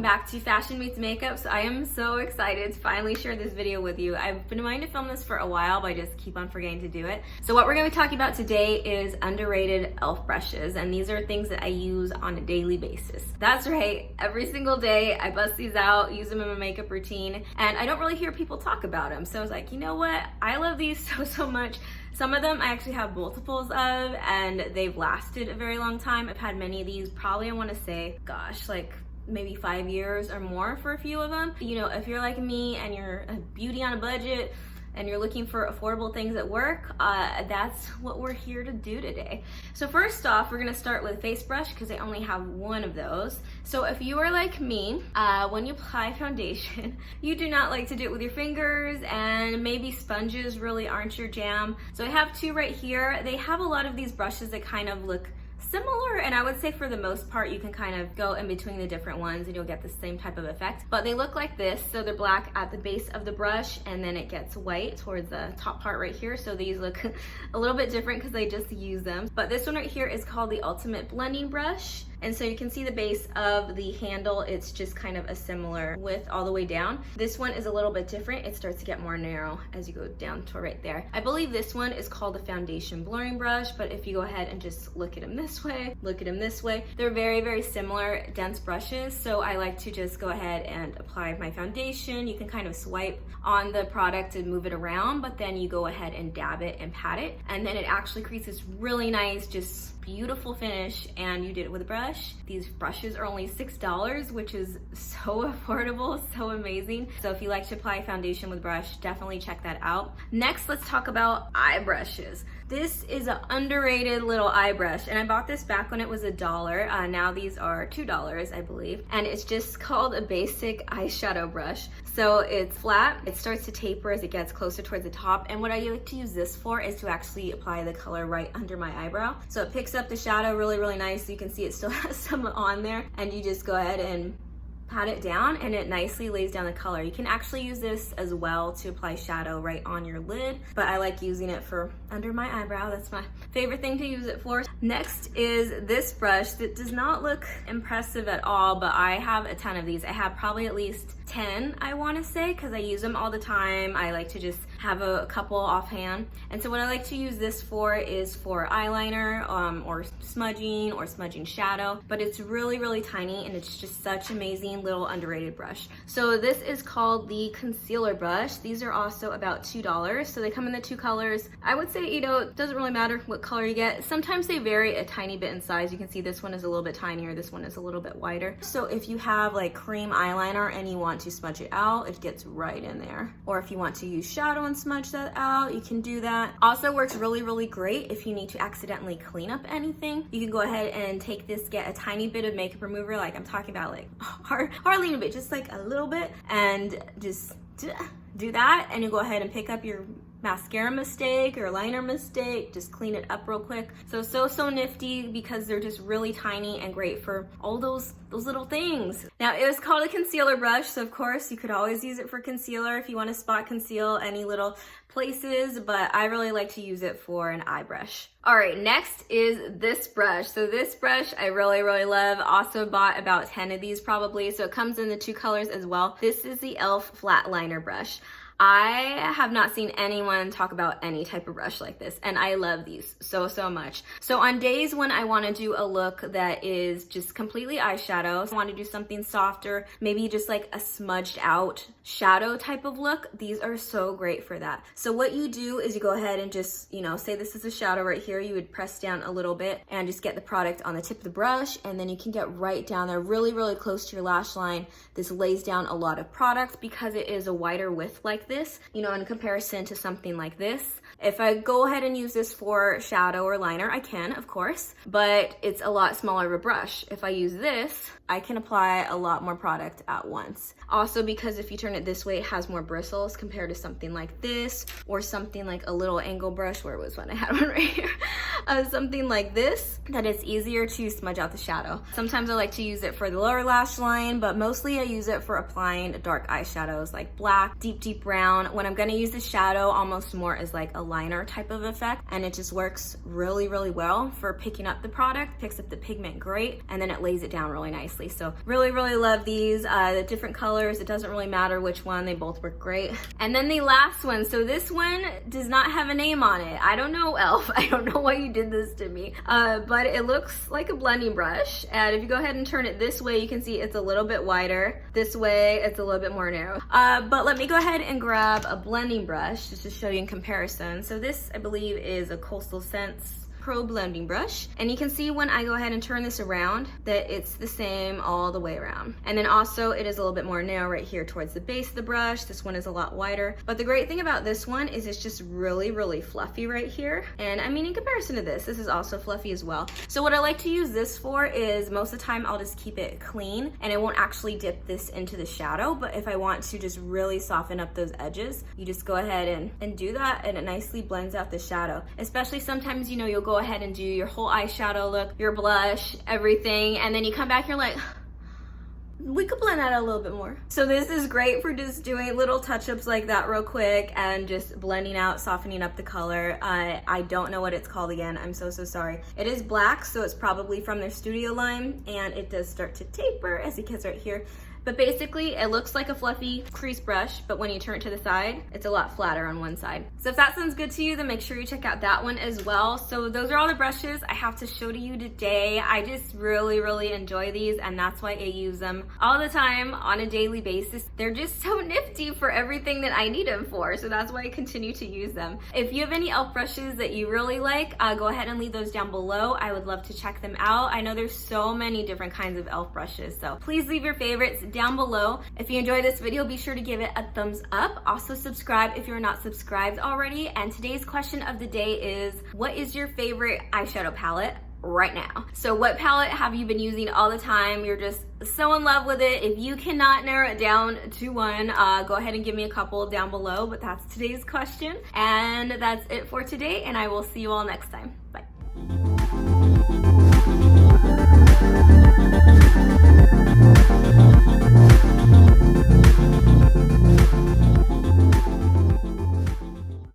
back to Fashion Meets Makeup. So I am so excited to finally share this video with you. I've been wanting to film this for a while, but I just keep on forgetting to do it. So what we're going to be talking about today is underrated e.l.f. brushes, and these are things that I use on a daily basis. That's right, every single day I bust these out, use them in my makeup routine, and I don't really hear people talk about them. So I was like, you know what? I love these so much. Some of them I actually have multiples of, and they've lasted a very long time. I've had many of these, probably I want to say, gosh, like maybe 5 years or more for a few of them. You know, if you're like me and you're a beauty on a budget and you're looking for affordable things at work, that's what we're here to do today. So first off, we're gonna start with a face brush because I only have one of those. So if you are like me, when you apply foundation, you do not like to do it with your fingers, and maybe sponges really aren't your jam. So I have two right here. They have a lot of these brushes that kind of look similar, and I would say for the most part you can kind of go in between the different ones and you'll get the same type of effect. But they look like this. So they're black at the base of the brush, and then it gets white towards the top part right here. So these look a little bit different because I just use them. But this one right here is called the Ultimate Blending Brush. And so you can see the base of the handle, it's just kind of a similar width all the way down. This one is a little bit different. It starts to get more narrow as you go down to right there. I believe this one is called a foundation blurring brush, but if you go ahead and just look at them this way, look at them this way, they're very similar dense brushes. So I like to just go ahead and apply my foundation. You can kind of swipe on the product and move it around, but then you go ahead and dab it and pat it. And then it actually creates this really nice, just beautiful finish, and you did it with a brush. These brushes are only $6, which is so affordable, so amazing. So if you like to apply foundation with brush, definitely check that out. Next, let's talk about eye brushes. This is an underrated little eye brush, and I bought this back when it was $1. Now these are $2, I believe, and it's just called a basic eyeshadow brush. So it's flat, it starts to taper as it gets closer towards the top, and what I like to use this for is to actually apply the color right under my eyebrow. So it picks up the shadow really nice. You can see it still has some on there, and you just go ahead and pat it down and it nicely lays down the color. You can actually use this as well to apply shadow right on your lid, but I like using it for under my eyebrow. That's my favorite thing to use it for. Next is this brush that does not look impressive at all, but I have a ton of these. I have probably at least 10, I want to say, because I use them all the time. I like to just have a couple offhand. And so what I like to use this for is for eyeliner or smudging shadow, but it's really tiny, and it's just such amazing little underrated brush. So this is called the concealer brush. These are also about $2. So they come in the two colors. I would say, you know, it doesn't really matter what color you get. Sometimes they vary a tiny bit in size. You can see this one is a little bit tinier, this one is a little bit wider. So if you have like cream eyeliner and you want to smudge it out, it gets right in there. Or if you want to use shadow and smudge that out, you can do that. Also works really great if you need to accidentally clean up anything. You can go ahead and take this, get a tiny bit of makeup remover, like I'm talking about, like hardly a bit, just like a little bit, and just do that, and you go ahead and pick up your mascara mistake or liner mistake, just clean it up real quick. So nifty because they're just really tiny and great for all those little things. Now, it was called a concealer brush, so of course you could always use it for concealer if you want to spot conceal any little places, but I really like to use it for an eye brush. All right, next is this brush. So this brush I really love. Also bought about 10 of these probably, so it comes in the two colors as well. This is the e.l.f. flat liner brush. I have not seen anyone talk about any type of brush like this, and I love these so much. So on days when I want to do a look that is just completely eyeshadow, I want to do something softer, maybe just like a smudged out shadow type of look, these are so great for that. So what you do is you go ahead and just, you know, say this is a shadow right here, you would press down a little bit and just get the product on the tip of the brush, and then you can get right down there really close to your lash line. This lays down a lot of product because it is a wider width like this, you know, in comparison to something like this. If I go ahead and use this for shadow or liner, I can, of course, but it's a lot smaller of a brush. If I use this, I can apply a lot more product at once. Also, because if you turn it this way, it has more bristles compared to something like this, or something like a little angle brush. Where was one? I had one right here. Something like this, that it's easier to smudge out the shadow. Sometimes I like to use it for the lower lash line, but mostly I use it for applying dark eyeshadows like black, deep brown. When I'm gonna use the shadow, almost more as like a liner type of effect, and it just works really, really well for picking up the product, picks up the pigment great, and then it lays it down really nicely. So really, really love these. The different colors, it doesn't really matter which one, they both work great. And then the last one, so this one does not have a name on it. I don't know, e.l.f. I don't know why you did this to me, but it looks like a blending brush. And if you go ahead and turn it this way, you can see it's a little bit wider. This way, it's a little bit more narrow. But let me go ahead and grab a blending brush just to show you in comparison. So this, I believe, is a Coastal Scents Pro blending brush, and you can see when I go ahead and turn this around that it's the same all the way around. And then also it is a little bit more narrow right here towards the base of the brush. This one is a lot wider, but the great thing about this one is it's just really, really fluffy right here. And I mean, in comparison to this is also fluffy as well. So what I like to use this for is most of the time I'll just keep it clean and I won't actually dip this into the shadow, but if I want to just really soften up those edges, you just go ahead and do that, and it nicely blends out the shadow. Especially sometimes, you know, you'll go ahead and do your whole eyeshadow look, your blush, everything, and then you come back, you're like, we could blend that out a little bit more. So this is great for just doing little touch-ups like that real quick and just blending out, softening up the color. I don't know what it's called again. I'm so sorry. It is black, so it's probably from their studio line, and it does start to taper as it gets right here. But basically, it looks like a fluffy crease brush, but when you turn it to the side, it's a lot flatter on one side. So if that sounds good to you, then make sure you check out that one as well. So those are all the brushes I have to show to you today. I just really, really enjoy these, and that's why I use them all the time on a daily basis. They're just so nifty for everything that I need them for, so that's why I continue to use them. If you have any e.l.f. brushes that you really like, go ahead and leave those down below. I would love to check them out. I know there's so many different kinds of e.l.f. brushes, so please leave your favorites down below. If you enjoyed this video, be sure to give it a thumbs up. Also subscribe if you're not subscribed already. And today's question of the day is, what is your favorite eyeshadow palette right now? So what palette have you been using all the time? You're just so in love with it. If you cannot narrow it down to one, go ahead and give me a couple down below, but that's today's question. And that's it for today, and I will see you all next time. Bye.